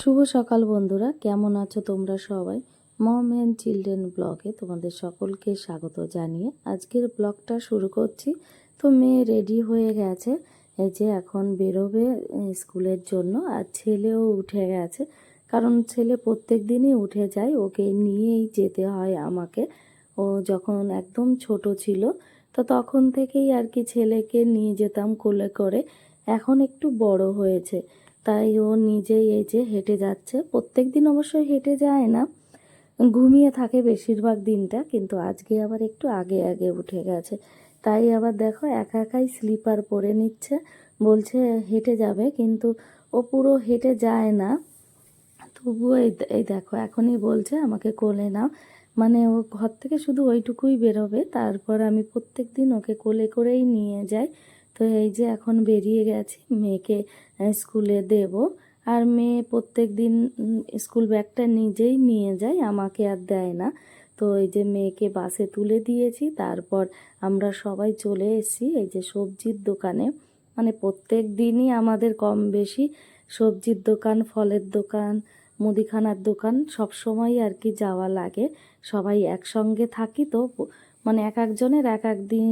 শুভ সকাল বন্ধুরা, কেমন আছো তোমরা সবাই? মম অ্যান্ড চিলড্রেন ব্লগে তোমাদের সকলকে স্বাগত জানিয়ে আজকের ব্লগটা শুরু করছি। তো মেয়ে রেডি হয়ে গেছে, এই যে এখন বেরোবে স্কুলের জন্য। আর ছেলেও উঠে গেছে, কারণ ছেলে প্রত্যেক দিনই উঠে যায়, ওকে নিয়েই যেতে হয় আমাকে। ও যখন একদম ছোট ছিল তো তখন থেকেই আর কি ছেলেকে নিয়ে যেতাম কোলে করে। এখন একটু বড় হয়েছে, তাই ও নিজেই এই যে হেঁটে যাচ্ছে। প্রত্যেক দিন অবশ্যই হেঁটে যায় না, ঘুমিয়ে থাকে বেশিরভাগ দিনটা, কিন্তু আজকে আবার একটু আগে আগে উঠে গেছে। তাই আবার দেখো একা একাই স্লিপার পরে নিচ্ছে, বলছে হেঁটে যাবে, কিন্তু ও পুরো হেঁটে যায় না। তবুও এই দেখো এখনই বলছে আমাকে কোলে নাও, মানে ও ঘর থেকে শুধু ওইটুকুই বেরোবে, তারপর আমি প্রত্যেক দিন ওকে কোলে করেই নিয়ে যাই। তো এই যে এখন বেরিয়ে গেছি, মেয়েকে স্কুলে দেব। আর মেয়ে প্রত্যেক দিন স্কুল ব্যাগটা নিজেই নিয়ে যায়, আমাকে আর দেয় না। তো এই যে মেয়েকে বাসে তুলে দিয়েছি, তারপর আমরা সবাই চলে এসেছি এই যে সবজির দোকানে। মানে প্রত্যেক দিনই আমাদের কম বেশি সবজির দোকান, ফলের দোকান, মুদিখানার দোকান সব সময় আর কি যাওয়া লাগে। সবাই একসঙ্গে থাকি তো, মানে এক একজনের এক এক দিন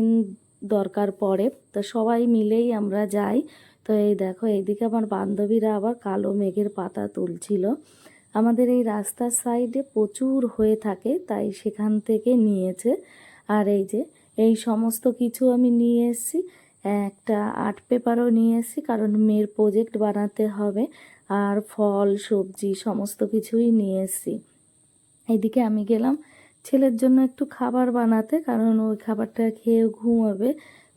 দরকার পড়ে, তো সবাই মিলেই আমরা যাই। তো এই দেখো এইদিকে আমার বান্ধবীরা আবার কালো মেঘের পাতা তুলছিল। আমাদের এই রাস্তার সাইডে প্রচুর হয়ে থাকে, তাই সেখান থেকে নিয়েছে। আর এই যে এই সমস্ত কিছু আমি নিয়ে এসেছি, একটা আর্ট পেপারও নিয়ে এসেছি, কারণ মেয়ের প্রজেক্ট বানাতে হবে। আর ফল সবজি সমস্ত কিছুই নিয়ে এসেছি। এইদিকে আমি গেলাম ছেলের জন্য একটু খাবার বানাতে, কারণ ওই খাবারটা খেয়ে ঘুমাবে।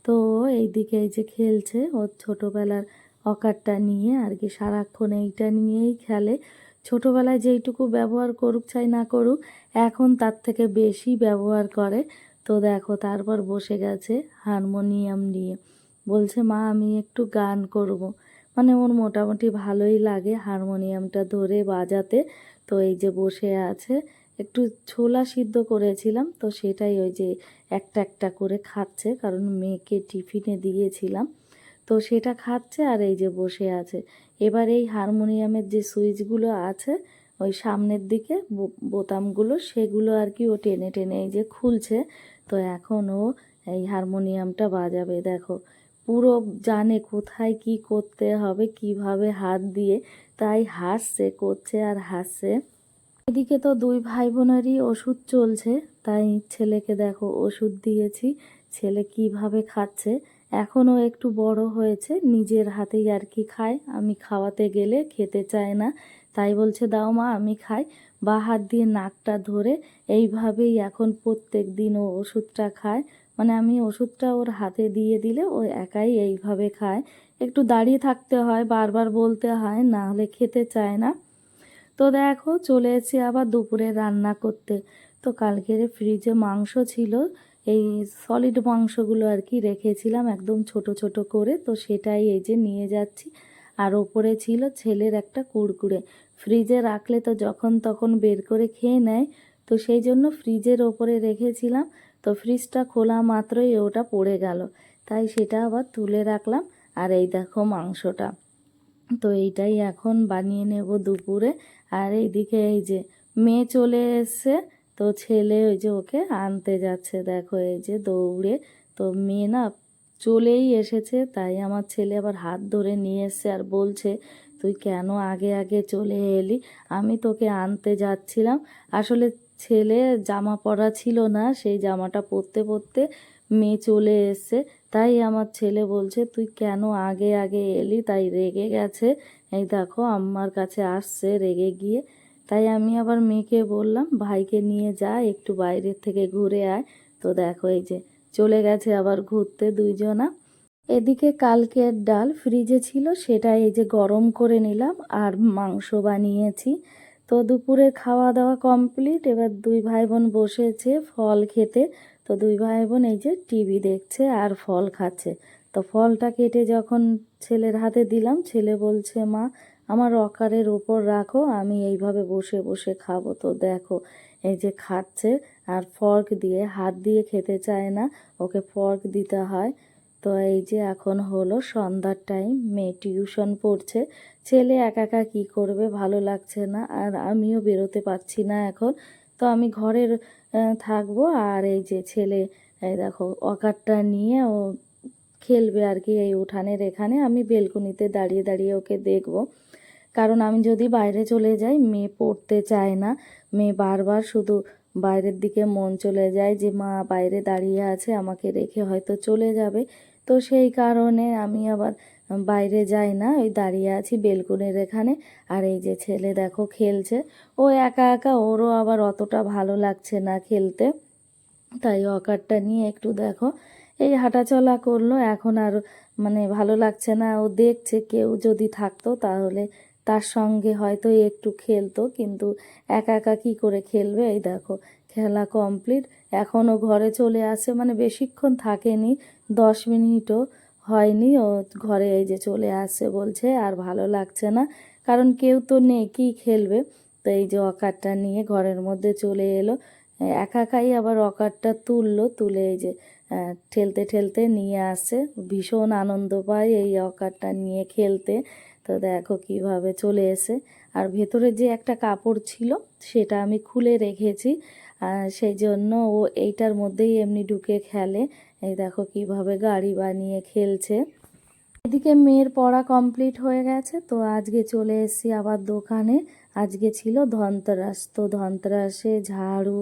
তো এইদিকে এই যে খেলছে, ওর ছোটোবেলার অকারটা নিয়ে আর কি, সারাক্ষণ এইটা নিয়েই খেলে। ছোটোবেলায় যেইটুকু ব্যবহার করুক চাই না করুক, এখন তার থেকে বেশি ব্যবহার করে। তো দেখো তারপর বসে গেছে হারমোনিয়াম নিয়ে, বলছে মা আমি একটু গান করব। মানে ওর মোটামুটি ভালোই লাগে হারমোনিয়ামটা ধরে বাজাতে। তো এই যে বসে আছে, একটু ছোলা সিদ্ধ করেছিলাম, তো সেটাই ওই যে একটা একটা করে খাচ্ছে, কারণ মেয়েকে টিফিনে দিয়েছিলাম। তো সেটা খাচ্ছে আর এই যে বসে আছে। এবার এই হারমোনিয়ামের যে সুইচগুলো আছে ওই সামনের দিকে বোতামগুলো, সেগুলো আর কি ও টেনে টেনে এই যে খুলছে। তো এখন ও এই হারমোনিয়ামটা বাজাবে। দেখো পুরো জানে কোথায় কি করতে হবে, কিভাবে হাত দিয়ে, তাই হাসছে, করছে আর হাসছে। এদিকে তো দুই ভাই বোনেরই ওষুধ চলছে, তাই ছেলেকে দেখো ওষুধ দিয়েছি, ছেলে কিভাবে খাচ্ছে। এখনও একটু বড় হয়েছে, নিজের হাতেই আর কি খায়, আমি খাওয়াতে গেলে খেতে চায় না, তাই বলছে দাও মা আমি খাই। বা হাত দিয়ে নাকটা ধরে এইভাবেই এখন প্রত্যেক দিন ও ওষুধটা খায়। মানে আমি ওষুধটা ওর হাতে দিয়ে দিলে ও একাই এইভাবে খায়। একটু দাঁড়িয়ে থাকতে হয়, বারবার বলতে হয়, না হলে খেতে চায় না। তো দেখো চলে এসেছি আবার দুপুরে রান্না করতে। তো কালকের ফ্রিজে মাংস ছিল, এই সলিড মাংসগুলো আর কি রেখেছিলাম একদম ছোট ছোট করে, তো সেটাই এই যে নিয়ে যাচ্ছি। আর ওপরে ছিল ছেলের একটা কুড়কুড়ে, ফ্রিজে রাখলে তো যখন তখন বের করে খেয়ে নেয়, তো সেই জন্য ফ্রিজের ওপরে রেখেছিলাম। তো ফ্রিজটা খোলা মাত্রই ওটা পড়ে গেল, তাই সেটা আবার তুলে রাখলাম। আর এই দেখো মাংসটা, তো এইটাই এখন বানিয়ে নেব দুপুরে। আর এইদিকে এই যে মেয়ে চলে এসছে, তো ছেলে ওই যে ওকে আনতে যাচ্ছে, দেখো এই যে দৌড়ে। তো মেয়ে না চলেই এসেছে, তাই আমার ছেলে আবার হাত ধরে নিয়ে এসছে আর বলছে তুই কেন আগে আগে চলে এলি, আমি তোকে আনতে যাচ্ছিলাম। আসলে ছেলে জামা পরা ছিল না, সেই জামাটা পরতে পরতে মেয়ে চলে এসছে, তাই আমার ছেলে বলছে তুই কেন আগে আগে এলি, তাই রেগে গেছে। এই দেখো আম্মার কাছে আসছে রেগে গিয়ে। তাই আমি আবার মেয়েকে বললাম ভাইকে নিয়ে যা, একটু বাইরের থেকে ঘুরে আয়। তো দেখো এই যে চলে গেছে আবার ঘুরতে দুইজনা। এদিকে কালকের ডাল ফ্রিজে ছিল, সেটা এই যে গরম করে নিলাম আর মাংস বানিয়েছি। তো দুপুরে খাওয়া দাওয়া কমপ্লিট, এবার দুই ভাই বোন বসেছে ফল খেতে। তো দুই ভাই বোন এই যে টিভি দেখছে আর ফল খাচ্ছে। তো ফলটা কেটে যখন ছেলের হাতে দিলাম, ছেলে বলছে মা আমার রকারের ওপর রাখো, আমি এইভাবে বসে বসে খাবো। তো দেখো এই যে খাচ্ছে, আর ফর্ক দিয়ে, হাত দিয়ে খেতে চায় না, ওকে ফর্ক দিতে হয়। তো এই যে এখন হলো সন্ধ্যার টাইম, মেয়ে টিউশন পড়ছে, ছেলে একা একা কী করবে, ভালো লাগছে না, আর আমিও বেরোতে পারছি না এখন। তো আমি ঘরের থাকবো, আর এই যে ছেলে এই দেখো অকারটা নিয়ে ও খেলবে আর কি এই উঠানের এখানে। আমি বেলকনিতে দাঁড়িয়ে দাঁড়িয়ে ওকে দেখব, কারণ আমি যদি বাইরে চলে যাই মেয়ে পড়তে চায় না, মেয়ে বারবার শুধু বাইরের দিকে মন চলে যায় যে মা বাইরে দাঁড়িয়ে আছে, আমাকে রেখে হয়তো চলে যাবে। তো সেই কারণে আমি আবার বাইরে যাই না, ওই দাঁড়িয়ে আছি বেলকনির এখানে। আর এই যে ছেলে দেখো খেলছে, ও একা একা, ওরও আবার অতটা ভালো লাগছে না খেলতে, তাই অকারটা নিয়ে একটু দেখো এই হাঁটাচলা করলো। এখন আর মানে ভালো লাগছে না, ও দেখছে কেউ যদি থাকতো তাহলে তার সঙ্গে হয়তো একটু খেলতো, কিন্তু একা একা কী করে খেলবে। এই দেখো খেলা কমপ্লিট, এখনও ঘরে চলে আসে, মানে বেশিক্ষণ থাকেনি, 10 মিনিটও হয়নি, ও ঘরে এই যে চলে আসছে, বলছে আর ভালো লাগছে না, কারণ কেউ তো নেই, কী খেলবে। তো এই যে অকারটা নিয়ে ঘরের মধ্যে চলে এলো, একা একাই আবার অকারটা তুললো, তুলে এই যে ঠেলতে ঠেলতে নিয়ে আসে, ভীষণ আনন্দ পায় এই অকারটা নিয়ে খেলতে। তো দেখো কিভাবে চলে এসে, আর ভেতরে যে একটা কাপড় ছিল সেটা আমি খুলে রেখেছি, সেই জন্য ও এইটার মধ্যেই এমনি ঢুকে খেলে। এই দেখো কিভাবে গাড়ি বানিয়ে খেলছে। এদিকে মেয়ের পড়া কমপ্লিট হয়ে গেছে, তো আজকে চলে এসেছি আবার দোকানে। আজকে ছিল ধনতেরাস, তো ধনতেরাসে ঝাড়ু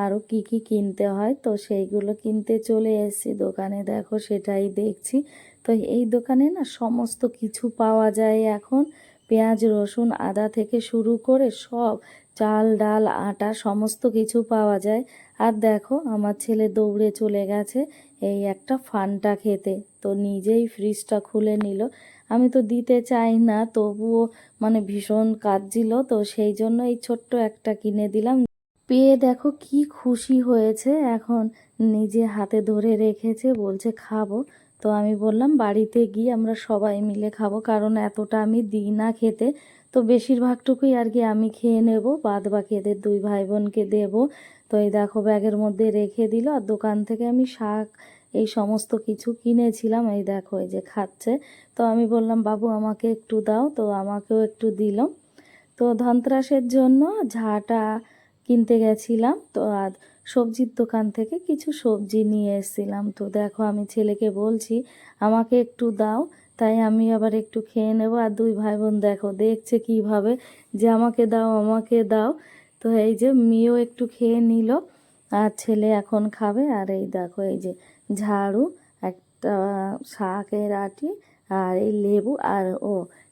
আরও কি কি কিনতে হয়, তো সেইগুলো কিনতে চলে এসেছি দোকানে। দেখো সেটাই দেখছি। তো এই দোকানে না সমস্ত কিছু পাওয়া যায় এখন, পেঁয়াজ রসুন আদা থেকে শুরু করে সব, চাল ডাল আটা সমস্ত কিছু পাওয়া যায়। আর দেখো আমার ছেলে দৌড়ে চলে গেছে এই একটা ফান্টা খেতে, তো নিজেই ফ্রিজটা খুলে নিল। আমি তো দিতে চাই না, তবুও মানে ভীষণ কাঁদছিল, তো সেই জন্য এই ছোট্ট একটা কিনে দিলাম। পেয়ে দেখো কি খুশি হয়েছে, এখন নিজে হাতে ধরে রেখেছে, বলছে খাবো। তো আমি বললাম বাড়িতে গিয়ে আমরা সবাই মিলে খাবো, কারণ এতটা আমি দিই না খেতে, তো বেশিরভাগটুকুই আর কি আমি খেয়ে নেব, বাদ বাকি এদের দুই ভাই বোনকে দেবো। তো এই দেখো ব্যাগের মধ্যে রেখে দিল, আর দোকান থেকে আমি শাক এই সমস্ত কিছু কিনেছিলাম, এই দেখো এই যে খাচ্ছে। তো আমি বললাম বাবু আমাকে একটু দাও, তো আমাকেও একটু দিল। তো ধনতেরাসের জন্য ঝাঁটা কিনতে গেছিলাম, তো আর সবজির দোকান থেকে কিছু সবজি নিয়ে এসেছিলাম। তো দেখো আমি ছেলেকে বলছি আমাকে একটু দাও, তাই আমি আবার একটু খেয়ে নেব। আর দুই ভাই বোন দেখো দেখছে কিভাবে যে আমাকে দাও আমাকে দাও। তো এই যে মেয়েও একটু খেয়ে নিল, আর ছেলে এখন খাবে। আর এই দেখো এই যে ঝাড়ু, একটা শাকের আটি, আর এই লেবু, আর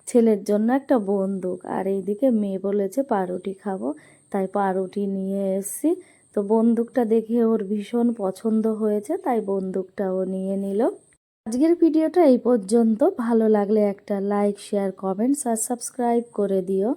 ছেলের জন্য একটা বন্দুক। আর এইদিকে মেয়ে বলেছে পাউরুটি খাবো, তাই পাউরুটি নিয়ে এসেছি। তো বন্দুকটা দেখে ওর ভীষণ পছন্দ হয়েছে, তাই বন্দুকটাও নিয়ে নিল। আজকের ভিডিওটা এই পর্যন্ত, ভালো লাগলে একটা লাইক শেয়ার কমেন্টস আর সাবস্ক্রাইব করে দিও।